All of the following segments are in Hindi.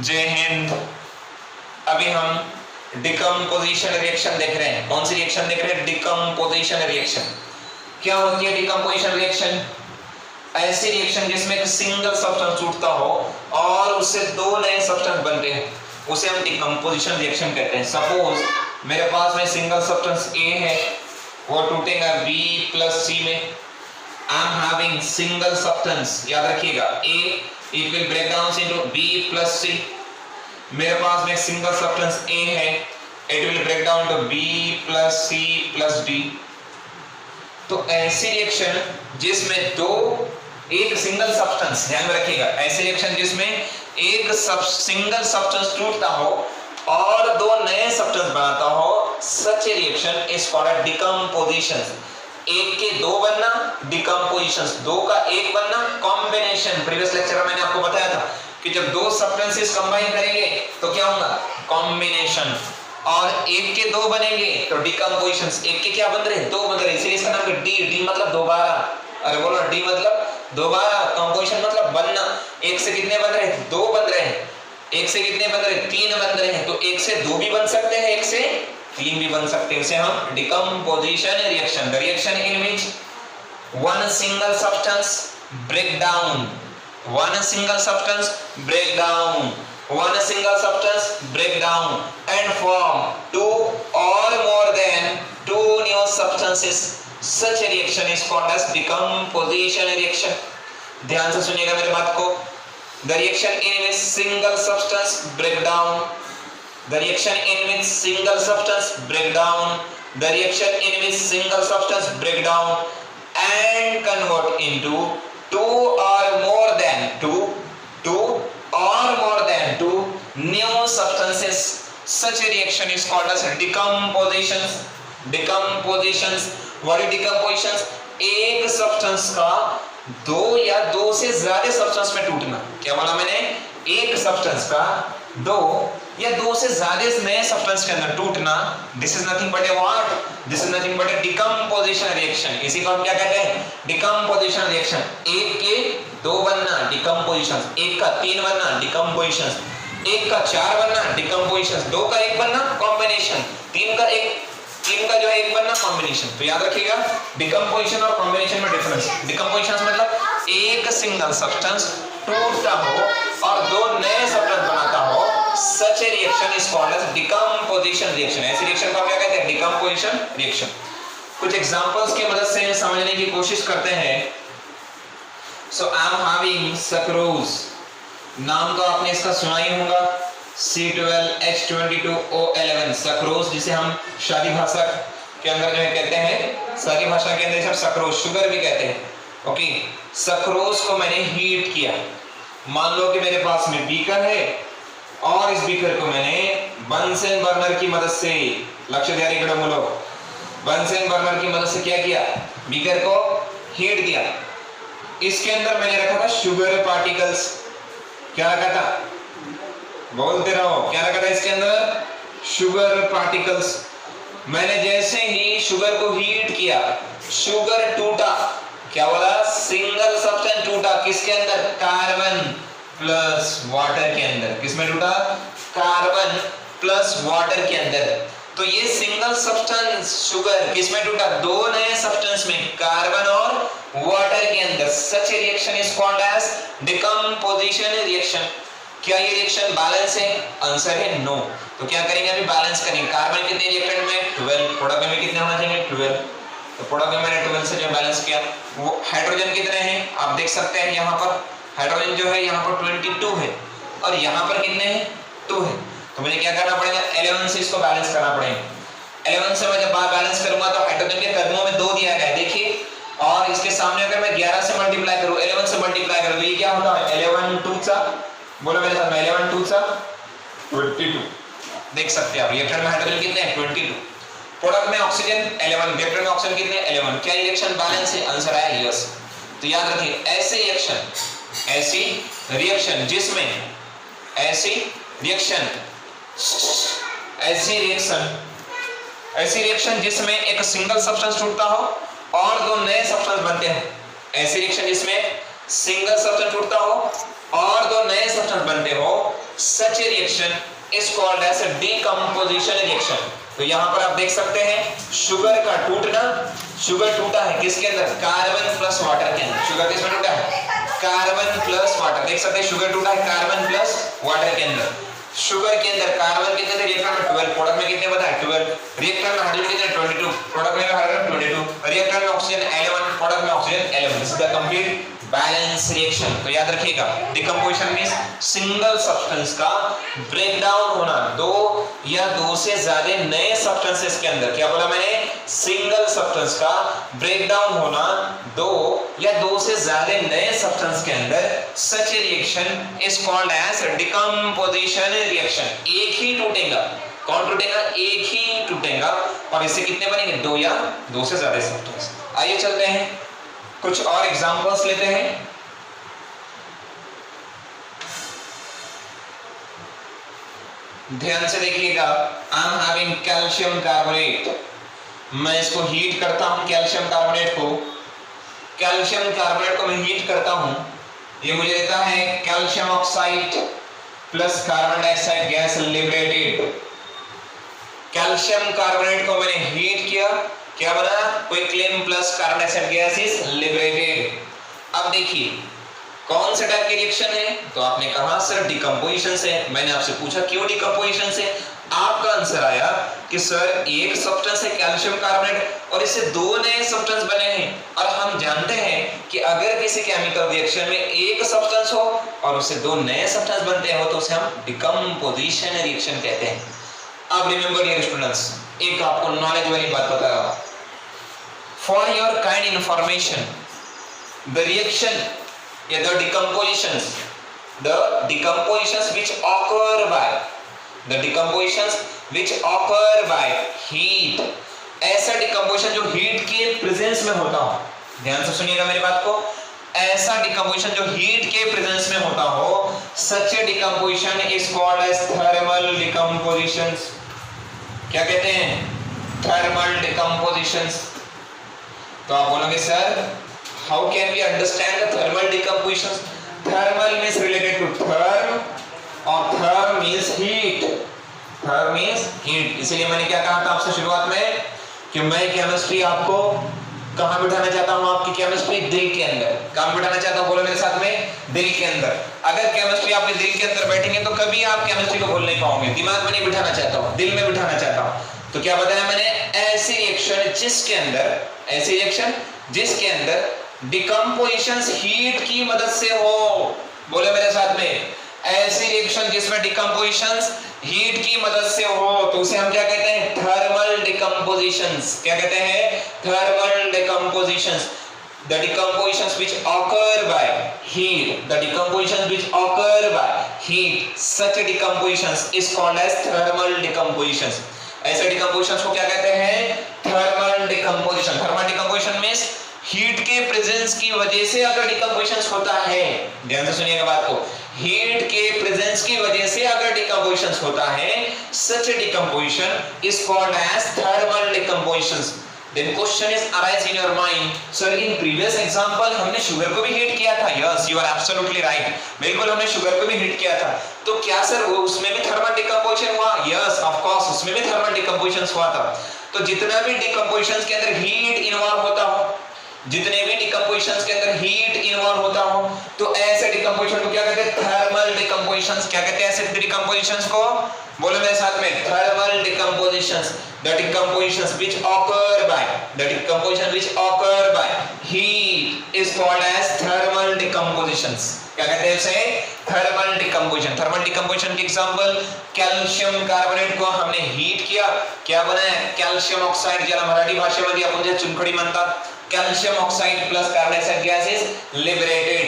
जय हिंद। अभी हम डिकम्पोजिशन रिएक्शन देख रहे हैं। कौन सी रिएक्शन देख रहे हैं? Decomposition reaction. क्या होती है डिकम्पोजिशन रिएक्शन? ऐसी रिएक्शन जिसमें एक सिंगल सब्सटेंस टूटता हो और उससे दो नए सब्सटेंस बनते हैं, उसे हम डिकम्पोजिशन रिएक्शन कहते हैं। सपोज मेरे पास में सिंगल सब्सटेंस A है, वो टूटेगा B प्लस C में। आई एम हैविंग सिंगल सब्सटेंस, याद रखिएगा, A it will break down into B plus C। मेरे पास में सिंगल सब्सटेंस A है, it will break down to B plus C plus D। तो ऐसी रिएक्शन जिसमें एक सिंगल सब्सटेंस, ध्यान में रखिएगा, ऐसी रिएक्शन जिसमें एक सिंगल सब्सटेंस टूटता हो और दो नए सब्सटेंस बनाता हो, सच रिएक्शन इज कॉल्ड डिकम्पोजिशन। एक के दो बनना डिकम्पोजिशन, दो का एक बनना कॉम्बिनेशन। प्रीवियस लेक्चर में मैंने आपको बताया था कि जब दो सब्सटेंसेस कंबाइन करेंगे तो क्या होगा? कॉम्बिनेशन। और एक के दो बनेंगे तो डिकम्पोजिशन। एक के क्या बन रहे? दो बन रहे, इसीलिए इसका नाम है डी मतलब दोबारा। अरे बोलो, डी मतलब दोबारा, कंपोजिशन मतलब बनना। एक से कितने बन रहे? दो बन रहे हैं। एक से कितने बन रहे? तीन बन रहे हैं। तो एक से दो भी बन सकते हैं, एक से तीन भी बन सकते हैं। इसे हम decomposition reaction, the reaction in which one single substance break down, one single substance break down, one single substance break down and form two or more than two new substances, such a reaction is called as decomposition reaction। ध्यान से सुनिएगा मेरे बात को। the reaction in which single substance break down, the reaction in which single substance break down, the reaction in which single substance break down and convert into two or more than two or more than two new substances, such a reaction is called as decomposition। decompositions, what is decompositions? एक सब्सटेंस का दो या दो से ज्यादा सब्सटेंस में टूटना। क्या बोला मैंने? एक सब्सटेंस का दो या दो से ज्यादा नए सब्सटेंस के अंदर टूटना। This is nothing but A what? This is nothing but A decomposition reaction. इसी को हम क्या कहते हैं? Decomposition reaction. एक के दो बनना डिकम्पोजिशन, एक का तीन बनना डिकम्पोजिशन, एक का चार बनना डिकम्पोजिशन, दो का एक बनना कॉम्बिनेशन, तीन का जो है एक बनना कॉम्बिनेशन। तो याद रखिएगा डिकम्पोजिशन और कॉम्बिनेशन में डिफरेंस। डिकम्पोजिशन मतलब एक सिंगल सब्सटेंस टूटता हो और दो नए सब्सटेंस बनाता हो, such a reaction is called as decomposition reaction. ऐसी रिएक्शन को हम क्या कहते हैं? Decomposition reaction. कुछ एग्जांपल्स की मदद से समझने की कोशिश करते हैं। So I am having sucrose, नाम तो आपने इसका सुना ही होगा, C12H22O11 सक्रोज, जिसे हम शादी भाषा के अंदर जो है कहते हैं, सारी भाषा के अंदर सब सक्रोज, शुगर भी कहते हैं। ओके, सक्रोज को मैंने हीट किया। मान लो कि मेरे पास में बीकर है और इस बीकर को मैंने बंसन बर्नर की मदद से, लक्ष्य ध्यान करो बोलो, बंसन बर्नर की मदद से क्या किया? बीकर को हीट किया। इसके अंदर मैंने रखा था शुगर पार्टिकल्स। क्या रखा था? बोलते रहो, क्या रखा था इसके अंदर? Sugar particles. मैंने जैसे ही शुगर को हीट किया, शुगर टूटा। क्या बोला? सिंगल सब्सटेंस टूटा। किसके अंदर? कार्बन प्लस वाटर के अंदर। किसमें टूटा? कार्बन प्लस वाटर के अंदर। तो ये सिंगल सब्सटेंस शुगर किसमें टूटा? दो नए सब्सटेंस में, कार्बन और वाटर के अंदर। Such a reaction is called as decomposition reaction. क्या ये रिएक्शन बैलेंस है? आंसर है नो। तो क्या करेंगे? अभी बैलेंस करेंगे। कार्बन कितने रिएक्टेंट में? 12। प्रोडक्ट में कितने होना चाहिए? 12। तो प्रोडक्ट में मैंने 12 से जो बैलेंस किया। वो हाइड्रोजन कितने हैं आप देख सकते हैं। यहाँ पर हाइड्रोजन जो है यहाँ पर 22 है और यहाँ पर कितने हैं? 2 है। तो मुझे क्या करना पड़ेगा? 11 से इसको बैलेंस करना पड़ेगा। 11 से मैं जब बैलेंस करूंगा तो हाइड्रोजन के कदमों में 2 दिया गया है, देखिए, और इसके सामने अगर मैं 11 से मल्टीप्लाई करूं, 11 से मल्टीप्लाई करूं तो ये क्या होता है? 11 2 सा, बोलो मेरे साथ में, 11 2 सा 22। देख सकते हैं आप रिएक्शन में हाइड्रोजन कितने हैं? 22। प्रोडक्ट में ऑक्सीजन 11, रिएक्टर में ऑक्सीजन कितने? 11। क्या रिएक्शन बैलेंस है? आंसर है यस। तो याद रखिए, ऐसी रिएक्शन जिसमें एक सिंगल सब्सटेंस टूटता हो और दो नए सब्सटेंस बनते हैं। ऐसी रिएक्शन जिसमें सिंगल सब्सटेंस टूटता हो और दो नए सब्सटेंस बनते हो, such a reaction is called as a decomposition reaction. तो यहां पर आप देख सकते हैं शुगर का टूटना, शुगर टूटा है किसके अंदर, कार्बन प्लस वाटर के अंदर। शुगर किसमें टूटा है, कार्बन प्लस वाटर। देख सकते हैं शुगर टूटा है कार्बन प्लस वाटर के अंदर। शुगर के अंदर कार्बन कितने थे रिएक्टर में 12, प्रोडक्ट में कितने बताया 12, रिएक्टर में हाइड्रोजन कितने 22, प्रोडक्ट में हाइड्रोजन 22, रिएक्टर में ऑक्सीजन 11, प्रोडक्ट में oxygen 11। This is the complete balance reaction. तो याद रखिएगा डिकम्पोजिशन मींस सिंगल सब्सटेंस का ब्रेक डाउन होना दो या दो से ज्यादा नए सब्सटेंसेस के अंदर। क्या बोला मैंने, सिंगल सब्सटेंस का ब्रेक डाउन होना दो या दो से ज्यादा नए सब्सटेंस के अंदर। Such a reaction is called as decomposition reaction. एक ही टूटेगा, कौन टूटेगा, एक ही टूटेगा और इससे कितने बनेंगे, दो या दो से ज्यादा सब्सटेंस। आइए चलते हैं कुछ और एग्जांपल्स लेते हैं। ध्यान से देखिएगा, I am having calcium carbonate. मैं इसको हीट करता हूं, कैल्शियम कार्बोनेट को, कैल्शियम कार्बोनेट को मैं हीट करता हूं। ये मुझे देता है calcium oxide plus carbon dioxide gas liberated. Calcium carbonate को मैंने हीट किया, क्या बना, quicklime plus carbon dioxide gas is liberated. अब देखिए कौन सा टाइप की रिएक्शन है, तो आपने कहा सर डिकम्पोजिशन से। मैंने आपसे पूछा क्यों डिकम्पोजिशन से, आपका आंसर आया कि सर एक सब्सटेंस है कैल्शियम कार्बोनेट और इससे दो नए सब्सटेंस बने हैं। और हम जानते हैं कि अगर किसी केमिकल रिएक्शन में एक सब्सटेंस हो और उससे दो नए सब्सटेंस बनते हो तो उसे हम डिकम्पोजिशन रिएक्शन कहते हैं। अब रिमेंबर डियर स्टूडेंट्स, एक आपको नॉलेज वाली बात बता रहा हूं। For your kind information, the reaction या the decompositions which occur by the decompositions which occur by heat, ऐसा डिकम्पोजिशन जो हीट के प्रेजेंस में होता हो, ध्यान से सुनिएगा मेरी बात को, ऐसा डिकम्पोजिशन जो हीट के प्रेजेंस में होता हो, such a decomposition is called as thermal decompositions। क्या कहते हैं, thermal decompositions। तो आप बोलोगे sir how can we understand the thermal decompositions? Thermal means related to therm और therm means heat, therm means heat। इसीलिए मैंने क्या कहा था आपसे शुरुआत में कि मैं केमिस्ट्री आपको कहां बिठाना चाहता हूं, आपकी केमिस्ट्री दिल के अंदर। कहां बिठाना चाहता हूं, बोलो मेरे साथ में, दिल के अंदर। अगर केमिस्ट्री आपके दिल के अंदर बैठेंगे तो कभी आप केमिस्ट्री को भूल नहीं पाओगे। दिमाग में नहीं बिठाना चाहता हूं, दिल में बिठाना चाहता हूं। तो क्या बताया मैंने, ऐसी रिएक्शन जिसके अंदर, ऐसी रिएक्शन जिसके अंदर डिकम्पोजिशंस हीट की मदद से हो। बोले मेरे साथ में, ऐसी रिएक्शन जिसमें डिकम्पोजिशंस हीट की मदद से हो तो उसे हम क्या कहते हैं, थर्मल डिकम्पोजिशंस। क्या कहते हैं, thermal डिकम्पोजिशंस। The decompositions which occur by heat, the decompositions which occur by heat, such decompositions is called as thermal decompositions। ऐसे decompositions को क्या कहते हैं, thermal decomposition। thermal decomposition means heat के प्रेजेंस की वजह से अगर डिकम्पोजिशन होता है, ध्यान से सुनिएगा बात को, हीट के प्रेजेंस की वजह से अगर डिकम्पोजिशन होता है, such a decomposition is called as thermal decompositions। Then question is arise in your mind, sir in previous example हमने शुगर को भी हीट किया था। Yes, you are absolutely right, बिल्कुल हमने शुगर को भी हीट किया था। तो क्या सर वो उसमें भी थर्मल डिकम्पोजिशन हुआ? Yes, of course उसमें भी थर्मल डिकम्पोजिशन हुआ था। तो जितना भी डिकम्पोजिशन के अंदर हीट इन्वॉल्व होता हो, जितने भी डिकम्पोजिशंस के अंदर हीट इन्वॉल्व होता हो, तो ऐसे डिकम्पोजिशन को क्या कहते हैं, थर्मल डिकम्पोजिशंस। क्या कहते हैं ऐसे डिकम्पोजिशंस को, बोलो मेरे साथ में, thermal डिकम्पोजिशंस। The decompositions which occur by heat is called as thermal decompositions। क्या कहते हैं इसे, थर्मल डिकम्पोजिशन। थर्मल डिकम्पोजिशन के एग्जांपल, कैल्शियम कार्बोनेट को हमने हीट किया, क्या बनाया, कैल्शियम ऑक्साइड, ज्याला मराठी भाषेमध्ये आपण जे चुनखडी म्हणतात, calcium oxide plus carbon dioxide gas is liberated.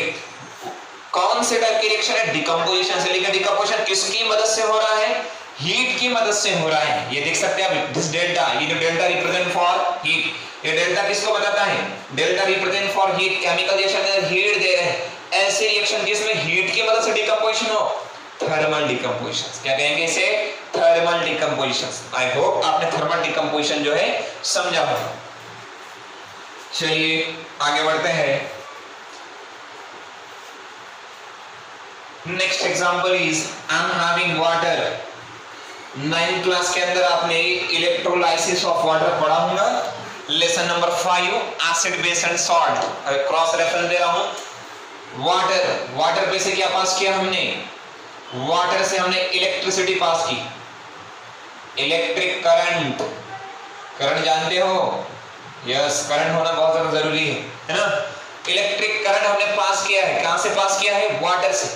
कौन से टाइप की रिएक्शन है, डिकम्पोजिशन से। लेकिन डिकम्पोजिशन किसकी मदद से हो रहा है, हीट की मदद से हो रहा है। ये देख सकते हैं आप, दिस डेल्टा, ये जो डेल्टा रिप्रेजेंट फॉर हीट, ये डेल्टा किसको बताता है, delta represent for heat. Chemical reaction में हीट दे रहे हैं, ऐसे रिएक्शन जिसमें हीट की मदद से डिकम्पोजिशन हो, थर्मल डिकम्पोजिशन। क्या कहेंगे इसे, थर्मल डिकम्पोजिशन। आई होप आपने थर्मल डिकम्पोजिशन जो है समझा होगा। चलिए आगे बढ़ते हैं। Next example is I am having water. 9th class के अंदर आपने इलेक्ट्रोलाइसिस ऑफ वाटर पढ़ा होगा। Lesson number 5 acid base and salt. Cross reference दे रहा हूं। वाटर पे से क्या पास किया हमने? वाटर से हमने इलेक्ट्रिसिटी पास की, इलेक्ट्रिक करंट जानते हो? यस, करंट होना बहुत ज्यादा जरूरी है ना। इलेक्ट्रिक करंट हमने पास किया है। कहां से पास किया है? वाटर से।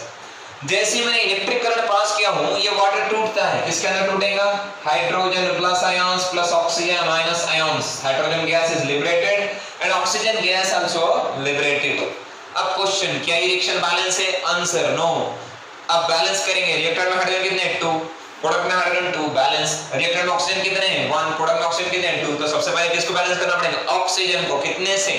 जैसे ही मैंने इलेक्ट्रिक करंट पास किया हूं, ये वाटर टूटता है। किसके अंदर टूटेगा? Hydrogen plus ions plus oxygen minus ions. Hydrogen gas is liberated and oxygen gas also liberated. अब क्वेश्चन, क्या ये रिएक्शन बैलेंस है? Answer no. अब बैलेंस करेंगे। रिएक्टर में हाइड्रोजन कितने हैं? 2, प्रोडक्ट में हाइड्रोजन 2, बैलेंस। रिएक्टर में ऑक्सीजन कितने हैं? 1, प्रोडक्ट में ऑक्सीजन कितने हैं? 2। तो सबसे पहले किसको बैलेंस करना पड़ेगा? ऑक्सीजन को। कितने से?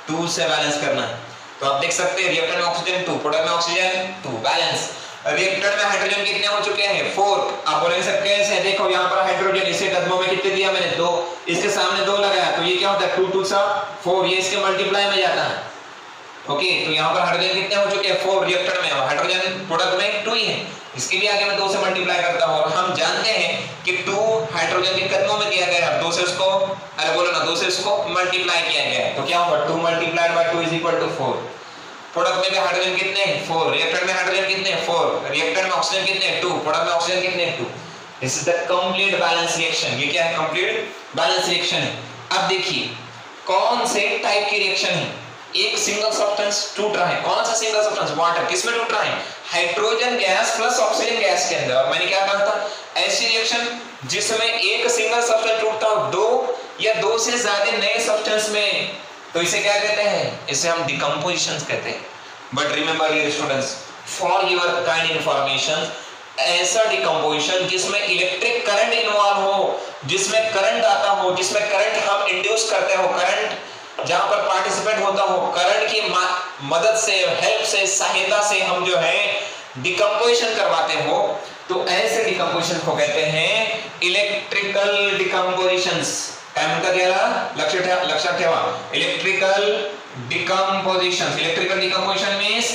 2 से बैलेंस करना है। तो आप देख सकते हैं रिएक्टर में ऑक्सीजन 2, प्रोडक्ट में ऑक्सीजन 2, बैलेंस। रिएक्टर में हाइड्रोजन कितने हो चुके हैं? 4। आप बोलेंगे सर कैसे? देखो यहाँ पर हाइड्रोजन इसे डब्बों में कितने दिया मैंने? 2। इसके सामने 2 लगाया तो ये क्या होता है? 2 2 4, ये इसके मल्टीप्लाई में जाता है। ओके, तो यहाँ पर हाइड्रोजन कितने हो चुके हैं? 4 रिएक्टर में। हाइड्रोजन प्रोडक्ट में 2 ही है, इसके लिए आगे मैं 2 से मल्टीप्लाई करता हूँ। और हम जानते हैं कि 2 हाइड्रोजन के कदमों में दिया गया है, 2 से उसको, अरे बोलो ना, 2 से उसको मल्टीप्लाई किया गया है। तो क्या होगा? 2 multiplied by 2 is equal to 4। Product में भी हाइड्रोजन कितने हैं? 4। रिएक्टर में हाइड्रोजन कितने हैं? 4। रिएक्टर में ऑक्सीजन कितने हैं? 2। प्रोडक्ट में ऑक्सीजन कितने हैं? 2। This is the complete balance reaction. ये क्या है? कंप्लीट बैलेंस रिएक्शन है। अब देखिए कौन से टाइप की रिएक्शन है। एक सिंगल सब्सटेंस टूट रहा है। कौन सा सिंगल सब्सटेंस? वाटर। किसमें टूट रहा है? Hydrogen gas plus oxygen gas के अंदर। और मैंने क्या कहा था? ऐसी रिएक्शन जिसमें एक सिंगल सब्सटेंस टूटता हो 2 या 2 से ज्यादा नए सब्सटेंस में, तो इसे क्या कहते हैं? इसे हम डिकम्पोजिशन कहते हैं। But remember dear students, for your kind information, ऐसा डिकम्पोजिशन जिसमें इलेक्ट्रिक करंट इन्वॉल्व हो, जिसमें करंट आता हो, जिसमें करंट हम इंड्यूस करते हो, करंट जहां पर पार्टिसिपेट होता हो, करंट की मदद से, हेल्प से, सहायता से हम जो है डिकम्पोजिशन करवाते हो, तो ऐसे डिकम्पोजिशन को कहते हैं इलेक्ट्रिकल डिकम्पोजिशंस। काय म्हणतात याला? लक्षात ठेवा, electrical decompositions. Electrical decomposition means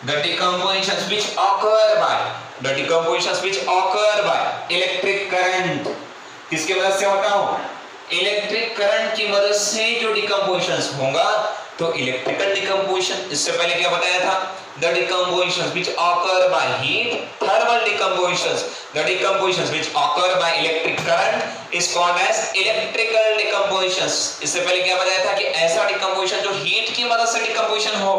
the decompositions which occur by electric current। किसकी मदद से होता हो? इलेक्ट्रिक करंट की मदद से जो डिकम्पोजिशंस होगा तो इलेक्ट्रिकल डिकम्पोजिशन। इससे पहले क्या बताया था? the decompositions which occur by heat, thermal decompositions। the decompositions which occur by electric current is called as electrical decompositions। इससे पहले क्या बताया था कि ऐसा डिकम्पोजिशन जो हीट की मदद से डिकम्पोजिशन हो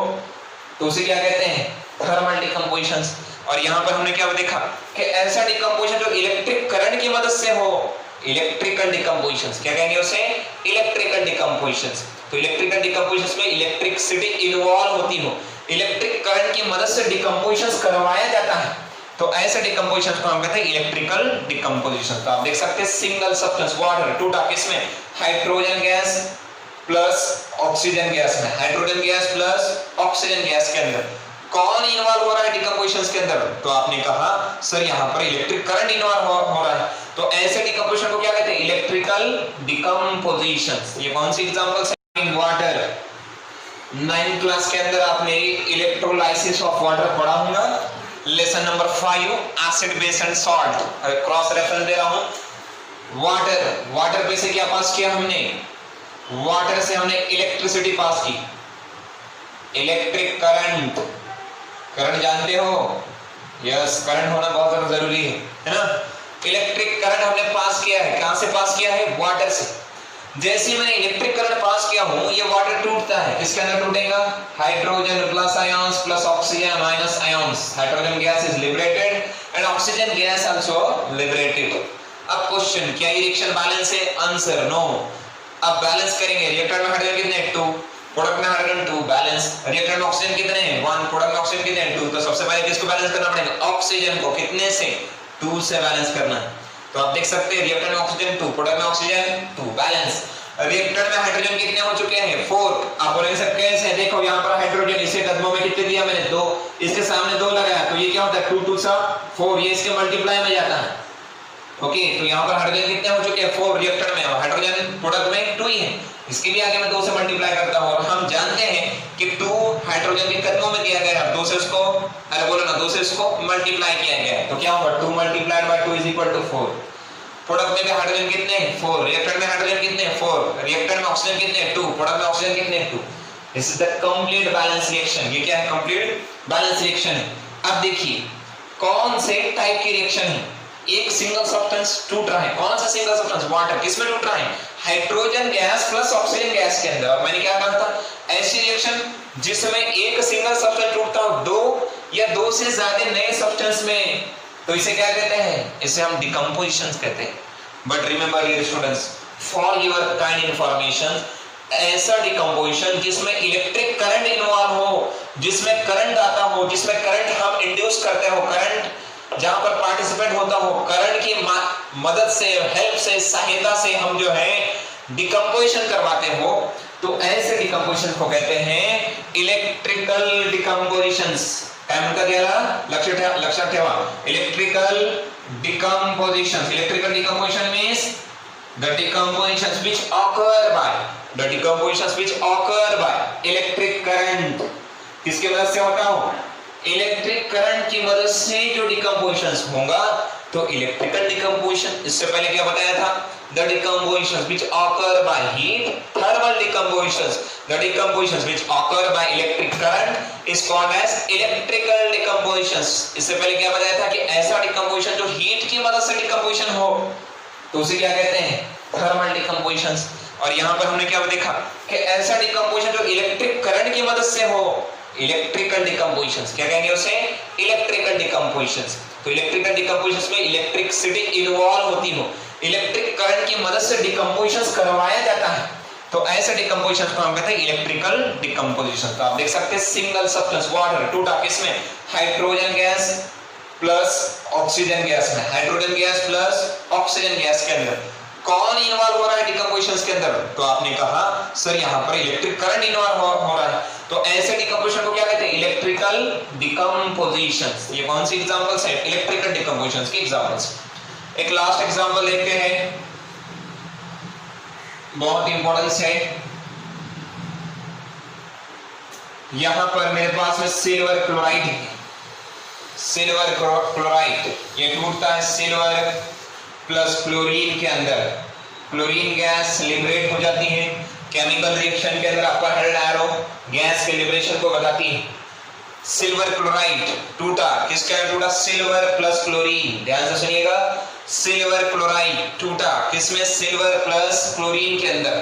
तो उसे क्या कहते हैं? थर्मल डिकम्पोजिशंस। और यहाँ पर हमने क्या देखा कि ऐसा डिकम्पोजिशन जो इलेक्ट्रिक करंट की मदद से हो, इलेक्ट्रिकल डिकम्पोजिशंस। क्या कहेंगे उसे? इलेक्ट्रिकल डिकम्पोजिशंस। तो इलेक्ट्रिकल डिकम्पोजिशंस में इलेक्ट्रिसिटी इन्वॉल्व होती हो, इलेक्ट्रिक करंट की मदद से डिकम्पोजिशंस करवाया जाता है, तो ऐसे डिकम्पोजिशंस को हम कहते हैं इलेक्ट्रिकल डिकम्पोजिशन। तो आप देख सकते हैं सिंगल सब्सटेंस वाटर टूटा किसमें? Hydrogen gas plus oxygen gas में। Hydrogen gas plus oxygen gas के अंदर कौन इन्वॉल्व हो रहा है डिकम्पोजिशंस के अंदर? तो आपने कहा सर यहाँ पर इलेक्ट्रिक करंट इन्वॉल्व हो रहा है, तो ऐसे डिकम्पोजिशन को क्या कहते हैं? Electrical decompositions. ये कौन सी एग्जांपल्स हैं? वाटर। 9th क्लास के अंदर आपने इलेक्ट्रोलाइसिस ऑफ वाटर पढ़ा होगा। Lesson number 5 acid base and salt. Cross reference दे रहा हूं। वाटर पे से क्या पास किया हमने? वाटर से हमने इलेक्ट्रिसिटी पास की, इलेक्ट्रिक करंट जानते हो? यस, करंट होना बहुत ज्यादा जरूरी है ना। इलेक्ट्रिक करंट हमने पास किया है। कहां से पास किया है? वाटर से। जैसे ही मैंने इलेक्ट्रिक करंट पास किया हूं, ये वाटर टूटता है। किसके अंदर टूटेगा? Hydrogen plus ions plus oxygen minus ions. Hydrogen gas is liberated and oxygen gas also liberated. अब क्वेश्चन, क्या ये रिएक्शन बैलेंस है? Answer no. अब बैलेंस करेंगे। रिएक्टर में हाइड्रोजन कितने हैं? 2, प्रोडक्ट में हाइड्रोजन 2, बैलेंस। रिएक्टर में ऑक्सीजन कितने हैं? 1, प्रोडक्ट में ऑक्सीजन कितने हैं? 2। तो सबसे पहले किसको बैलेंस करना पड़ेगा? ऑक्सीजन को। कितने से? 2 से बैलेंस करना है। तो आप देख सकते हैं रिएक्टर में ऑक्सीजन 2, प्रोडक्ट में ऑक्सीजन 2, बैलेंस। रिएक्टर में हाइड्रोजन कितने हो चुके हैं? 4। आप बोलेंगे सर कैसे? देखो यहाँ पर हाइड्रोजन इसे डब्बों में कितने दिया मैंने? 2। इसके सामने 2 लगाया तो ये क्या होता है? 2 2 4, ये इसके मल्टीप्लाई में जाता है। ओके, तो यहाँ पर हाइड्रोजन कितने हो चुके हैं? 4 रिएक्टर में। हाइड्रोजन प्रोडक्ट में 2 ही है, इसके भी आगे मैं 2 से मल्टीप्लाई करता हूँ और हम जानते हैं कि 2 हाइड्रोजन के कदमों में दिया गया है, 2 से उसको अरे बोलो ना 2 से उसको मल्टीप्लाई किया गया है, तो क्या होगा 2 multiplied by 2 is equal to 4। Product में भी हाइड्रोजन कितने हैं 4, रिएक्टर में हाइड्रोजन कितने हैं 4, रिएक्टर में ऑक्सीजन कितने हैं 2, प्रोडक्ट में ऑक्सीजन कितने हैं 2। This is the complete balance reaction. ये क्या है कंप्लीट बैलेंस रिएक्शन है। अब देखिए कौन से टाइप की रिएक्शन है, एक सिंगल सब्सटेंस टूट रहा है, कौन सा सिंगल सब्सटेंस वाटर, किसमें टूट रहा है hydrogen gas plus oxygen gas के अंदर। और मैंने क्या कहा था ऐसी रिएक्शन जिसमें एक सिंगल सब्सटेंस टूटता हो 2 या 2 से ज्यादा नए सब्सटेंस में, तो इसे क्या कहते हैं, इसे हम डिकम्पोजिशन कहते हैं। But remember dear students for your kind information, ऐसा डिकम्पोजिशन जिसमें इलेक्ट्रिक करंट इन्वॉल्व हो, जिसमें करंट आता हो, जिसमें करंट हम इंड्यूस करते हो, करंट जहां पर पार्टिसिपेट होता हो, करंट की मदद से हेल्प से सहायता से हम जो है डिकम्पोजिशन करवाते हो, तो ऐसे डिकम्पोजिशन को कहते हैं इलेक्ट्रिकल डिकम्पोजिशंस। का क्या लक्ष्य ठेवा electrical decompositions. Electrical decomposition means the decompositions which occur by electric current। किसके मदद से होता हो, इलेक्ट्रिक करंट की मदद से जो डिकम्पोजिशंस होगा तो इलेक्ट्रिकल डिकम्पोजिशन। इससे पहले क्या बताया था, the decompositions which occur by heat, thermal decompositions, the decompositions which occur by electric current is called as electrical decompositions। इससे पहले क्या बताया था कि ऐसा डिकम्पोजिशन जो हीट की मदद से डिकम्पोजिशन हो तो उसे क्या कहते हैं थर्मल डिकम्पोजिशंस। और यहाँ पर हमने क्या देखा कि ऐसा डिकम्पोजिशन जो इलेक्ट्रिक करंट की मदद से हो, इलेक्ट्रिकल डिकम्पोजिशंस। क्या कहेंगे उसे, इलेक्ट्रिकल डिकम्पोजिशंस। तो इलेक्ट्रिकल डिकम्पोजिशंस में इलेक्ट्रिसिटी इन्वॉल्व होती हो, इलेक्ट्रिक करंट की मदद से डिकम्पोजिशंस करवाया जाता है, तो ऐसे डिकम्पोजिशंस को हम कहते हैं इलेक्ट्रिकल डिकम्पोजिशन। तो आप देख सकते हैं सिंगल सब्सटेंस वाटर टूटा किसमें, hydrogen gas plus oxygen gas में, hydrogen gas plus oxygen gas के अंदर कौन इन्वॉल्व हो रहा है डिकम्पोजिशंस के अंदर, तो आपने कहा सर यहाँ पर इलेक्ट्रिक करंट इन्वॉल्व हो रहा है, तो ऐसे डिकम्पोजिशन को क्या कहते हैं इलेक्ट्रिकल डिकम्पोजिशंस। ये कौन सी एग्जांपल्स है, इलेक्ट्रिकल डिकम्पोजिशंस की एग्जांपल्स। एक लास्ट एग्जांपल देखते हैं, बहुत इंपॉर्टेंस है। यहां पर मेरे पास में सिल्वर क्लोराइड है, सिल्वर क्लोराइड ये टूटता है सिल्वर प्लस क्लोरीन के अंदर, क्लोरीन गैस लिबरेट हो जाती है केमिकल रिएक्शन के अंदर, अपर हेड एरो गैस के लिबरेशन को बताती है। सिल्वर क्लोराइड टूटा, किसके अंदर टूटा, सिल्वर प्लस क्लोरीन, ध्यान से सुनिएगा, सिल्वर क्लोराइड टूटा किसमें, सिल्वर प्लस क्लोरीन के अंदर।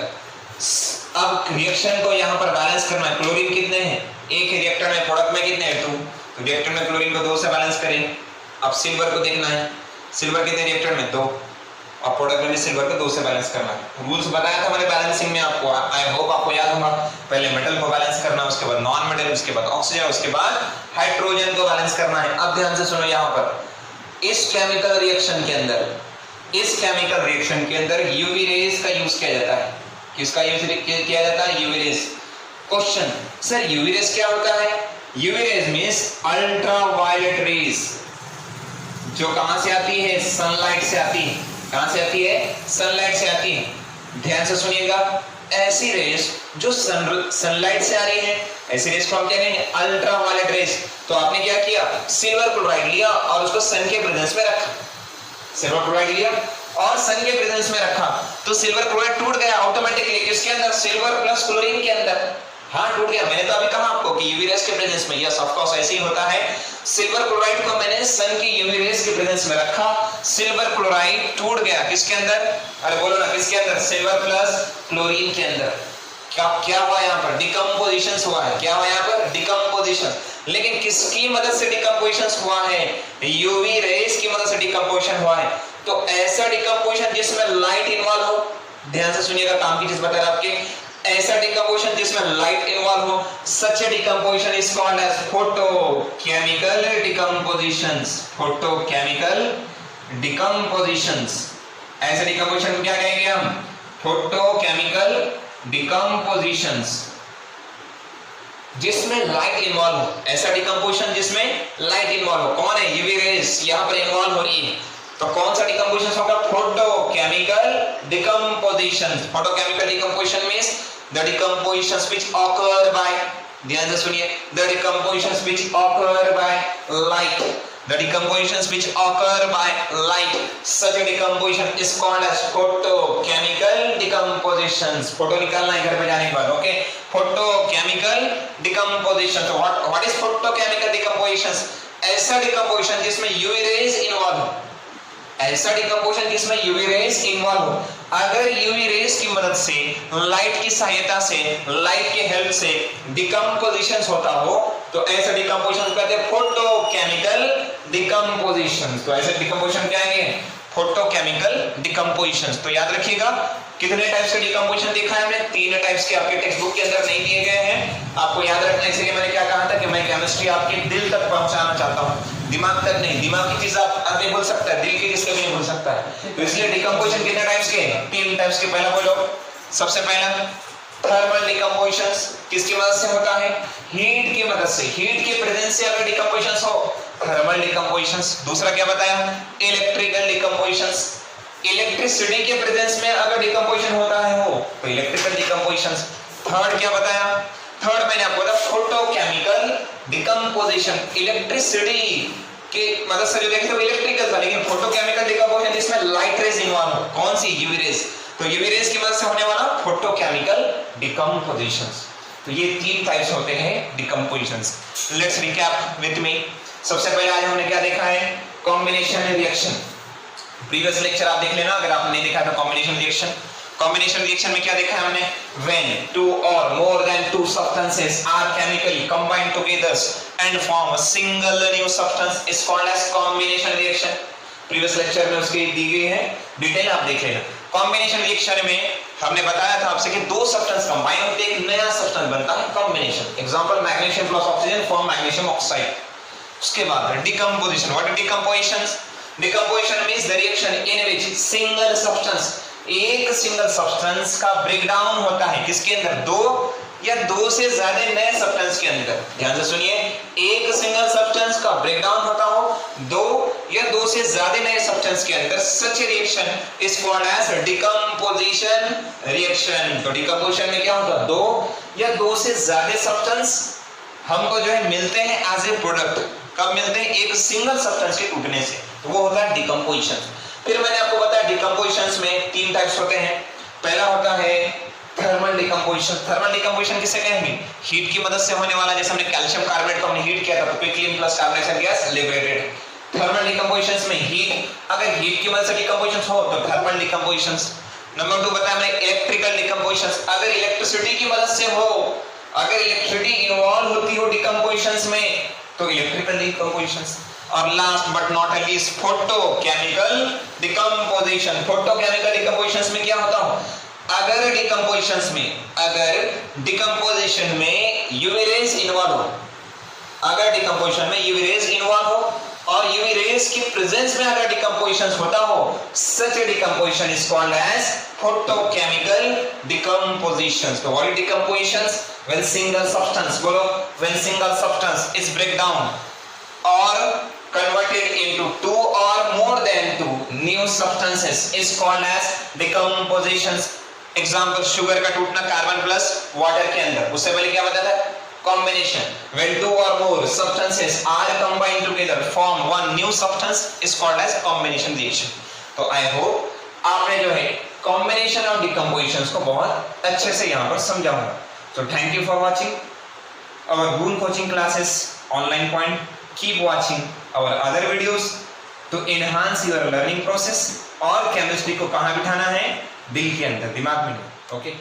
अब रिएक्शन को यहाँ पर बैलेंस करना है, क्लोरीन कितने हैं, एक है रिएक्टर में, प्रोडक्ट में कितने हैं 2, तो रिएक्टर में क्लोरीन को 2 से बैलेंस करें। अब सिल्वर को देखना है, सिल्वर कितने रिएक्टर में 2, और प्रोडक्ट में भी सिल्वर को 2 से बैलेंस करना है। रूल्स बताया था मैंने बैलेंसिंग में आपको, आई होप आपको याद होगा, पहले मेटल को बैलेंस करना, उसके बाद नॉन मेटल, उसके बाद ऑक्सीजन, उसके बाद हाइड्रोजन को बैलेंस करना है। अब ध्यान से सुनो, यहाँ पर इस केमिकल रिएक्शन के अंदर, इस केमिकल रिएक्शन के अंदर यूवी रेज का यूज किया जाता है। किसका यूज किया जाता है, UV rays. Question, sir UV rays क्या होता है, UV rays means ultraviolet rays, जो कहां से आती है, सनलाइट से आती है। कहां से आती है, सनलाइट से आती है। ध्यान से सुनिएगा, ऐसी रेज जो सनलाइट से आ रही है, ऐसी रेज को हम क्या कहेंगे, अल्ट्रावायलेट रेज। तो आपने क्या किया, सिल्वर क्लोराइड लिया और उसको सन के प्रेजेंस में रखा, सिल्वर क्लोराइड लिया और सन के प्रेजेंस में रखा, तो सिल्वर क्लोराइड टूट गया ऑटोमेटिकली, किसके अंदर, सिल्वर प्लस क्लोरीन के अंदर। हाँ टूट गया, मैंने तो अभी कहा आपको कि यूवी रेज के प्रेजेंस में, यस ऑफ कोर्स ऐसे ही होता है। सिल्वर क्लोराइड को मैंने सन की यूवी रेज के प्रेजेंस में रखा, सिल्वर क्लोराइड टूट गया किसके अंदर, अरे बोलो ना किसके अंदर, सिल्वर प्लस क्लोरीन के अंदर। क्या हुआ यहाँ पर, डिकम्पोजिशन हुआ है। क्या हुआ यहाँ पर, डिकम्पोजिशन। लेकिन किसकी मदद से डिकम्पोजिशन हुआ है, यूवी रेज की मदद से डिकम्पोजिशन हुआ है। तो ऐसा डिकम्पोजिशन जिसमें लाइट इन्वॉल्व हो, ध्यान से सुनिएगा, काम की चीज बता रहा आपके, ऐसा डिकम्पोजिशन जिसमें लाइट इन्वॉल्व हो, such a decomposition is called as photochemical decompositions. Photochemical decompositions, ऐसे डिकम्पोजिशन को क्या कहेंगे हम, फोटोकेमिकल डिकम्पोजिशंस, जिसमें लाइट इन्वॉल्व हो। ऐसा डिकम्पोजिशन जिसमें लाइट इन्वॉल्व हो, कौन है, यूवी रेज यहाँ पर इन्वॉल्व हो रही है। तो कौन सा डिकम्पोजिशन होगा? Photochemical decomposition. Photochemical decomposition means the decompositions which occur by, ध्यान से सुनिए, the decompositions which occur by light, the decompositions which occur by light, such a decomposition is called as photochemical decompositions। Photo निकालना है घर पे जाने के बाद, ओके। photochemical decomposition। तो what is photochemical decompositions? ऐसा डिकम्पोजिशन जिसमें यूवी रेज इन्वॉल्व हो, ऐसा डिकम्पोजिशन जिसमें यूवी रेज इन्वॉल्व हो। अगर यूवी रेज की मदद से, लाइट की सहायता से, लाइट के हेल्प से डिकम्पोजिशन होता हो तो ऐसा डिकम्पोजिशन कहते हैं फोटोकेमिकल डिकम्पोजिशन। तो ऐसे डिकम्पोजिशन क्या है? Photochemical decomposition. तो याद रखिएगा कितने टाइप्स के डिकम्पोजिशन देखा है हमने? 3 टाइप्स के, आपके टेक्स्ट बुक के अंदर नहीं दिए गए हैं, आपको याद रखना है। इसलिए मैंने क्या कहा था कि मैं केमिस्ट्री आपके दिल तक पहुंचाना चाहता हूं, दिमाग तक नहीं। दिमाग की चीज आप आदमी भूल सकता है, दिल की चीज कभी नहीं भूल सकता है। तो इसलिए डिकम्पोजिशन कितने टाइप्स के? 3 टाइप्स के। पहला बोलो, सबसे पहला थर्मल डिकम्पोजिशंस। किसकी मदद से होता है? हीट की मदद से, हीट के प्रेजेंस से अगर डिकम्पोजिशंस हो, थर्मल डिकम्पोजिशंस। दूसरा क्या बताया? इलेक्ट्रिकल डिकम्पोजिशंस। इलेक्ट्रिसिटी के प्रेजेंस में अगर डिकम्पोजिशन होता है हो तो इलेक्ट्रिकल डिकम्पोजिशंस। थर्ड क्या बताया? थर्ड मैंने आपको बताया फोटोकेमिकल डिकम्पोजिशन। इलेक्ट्रिसिटी के मदद से जो देखे तो इलेक्ट्रिकल था, लेकिन फोटोकेमिकल डिकम्पोजिशन जिसमें लाइट रेज इन्वॉल्व हो। कौन सी? UV rays. तो यूवी रेज की मदद से होने वाला फोटोकेमिकल डिकम्पोजिशंस। तो ये 3 टाइप्स होते हैं decompositions. Let's recap with me. सबसे पहले आज हमने क्या देखा है? Combination reaction. प्रीवियस लेक्चर आप देख लेना अगर आपने नहीं देखा तो। कॉम्बिनेशन रिएक्शन, कॉम्बिनेशन रिएक्शन में क्या देखा है हमने? when 2 or more than 2 substances are chemically combined together and form a single new substance is called as combination reaction। Previous lecture में उसकी दी गई है डिटेल, आप देख लेना। कॉम्बिनेशन रिएक्शन में हमने बताया था आपसे कि 2 सब्सटेंस कंबाइन होते हैं, एक नया सब्सटेंस बनता है, combination. Example magnesium plus oxygen form magnesium oxide. उसके बाद decomposition. What is decompositions? Decomposition means the reaction in which single substance, एक सिंगल सब्सटेंस का ब्रेकडाउन होता है। किसके अंदर? 2 या 2 से ज्यादा नए सब्सटेंस के अंदर। ध्यान से सुनिए, एक सिंगल सब्सटेंस का ब्रेकडाउन होता हो 2 या 2 से ज्यादा नए सब्सटेंस के अंदर। Such reaction is called as decomposition reaction. तो डिकम्पोजिशन में क्या होता है? 2 या 2 से ज्यादा सब्सटेंस हमको जो है मिलते हैं एज ए प्रोडक्ट। कब मिलते हैं? एक सिंगल सब्सटेंस के टूटने से, तो वो होता है डिकम्पोजिशन। फिर मैंने आपको बताया डिकम्पोजिशंस में 3 टाइप्स होते हैं। पहला होता है थर्मल डिकम्पोजिशन। थर्मल डिकम्पोजिशन किसे कहेंगे? हीट की मदद से होने वाला। जैसे हमने कैल्शियम कार्बोनेट को हमने हीट किया था तो quickly plus carbonation gas liberated. Thermal decompositions में हीट, अगर हीट की मदद से डिकम्पोजिशन हो तो थर्मल डिकम्पोजिशंस। नंबर 2 बताया हमने इलेक्ट्रिकल डिकम्पोजिशंस। अगर इलेक्ट्रिसिटी की मदद से हो, अगर इलेक्ट्रिसिटी इन्वॉल्व होती हो डिकम्पोजिशंस में तो इलेक्ट्रिकल डिकम्पोजिशंस। और last but not least photochemical decomposition. Photochemical decompositions में क्या होता हो? अगर डिकम्पोजिशंस में, अगर डिकम्पोजिशन में यूवी रेज इन्वॉल्व हो, अगर डिकम्पोजिशन में यूवी रेज इन्वॉल्व हो और यूवी रेज की प्रेजेंस में अगर डिकम्पोजिशन होता हो, such a decomposition is called as photochemical decompositions. तो what is decompositions? when single substance, बोलो, when single substance is break down or converted into 2 or more than 2 new substances is called as decompositions। Example, sugar का टूटना कार्बन प्लस वाटर के अंदर। उससे पहले क्या बताया था? Combination. when 2 or more substances are combined together form one new substance is called as combination reaction। तो आई होप आपने जो है कॉम्बिनेशन ऑफ डिकम्पोजिशंस को बहुत अच्छे से यहाँ पर समझा होगा। So thank you for watching our Boon coaching classes online point. Keep watching our other videos to enhance your learning process। और केमिस्ट्री को कहाँ बिठाना है? दिल के अंदर, दिमाग में नहीं। Okay?